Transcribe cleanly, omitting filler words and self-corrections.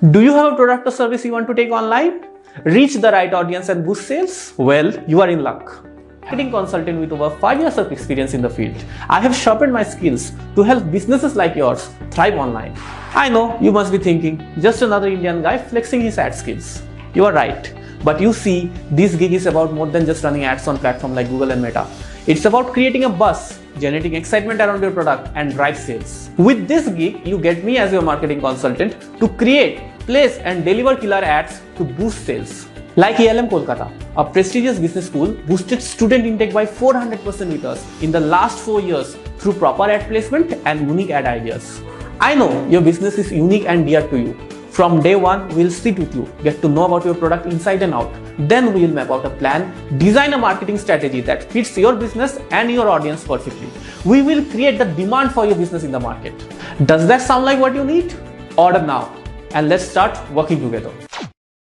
Do you have a product or service you want to take online? Reach the right audience and boost sales? Well, you are in luck. Marketing consultant with over 5 years of experience in the field, I have sharpened my skills to help businesses like yours thrive online. I know you must be thinking, just another Indian guy flexing his ad skills. You are right. But you see, this gig is about more than just running ads on platforms like Google and Meta. It's about creating a buzz, generating excitement around your product, and drive sales. With this gig, you get me as your marketing consultant to create, place, and deliver killer ads to boost sales. Like ELM Kolkata, a prestigious business school, boosted student intake by 400% with us in the last 4 years through proper ad placement and unique ad ideas. I know your business is unique and dear to you. From day one, we'll sit with you, get to know about your product inside and out. Then we'll map out a plan, design a marketing strategy that fits your business and your audience perfectly. We will create the demand for your business in the market. Does that sound like what you need? Order now and let's start working together.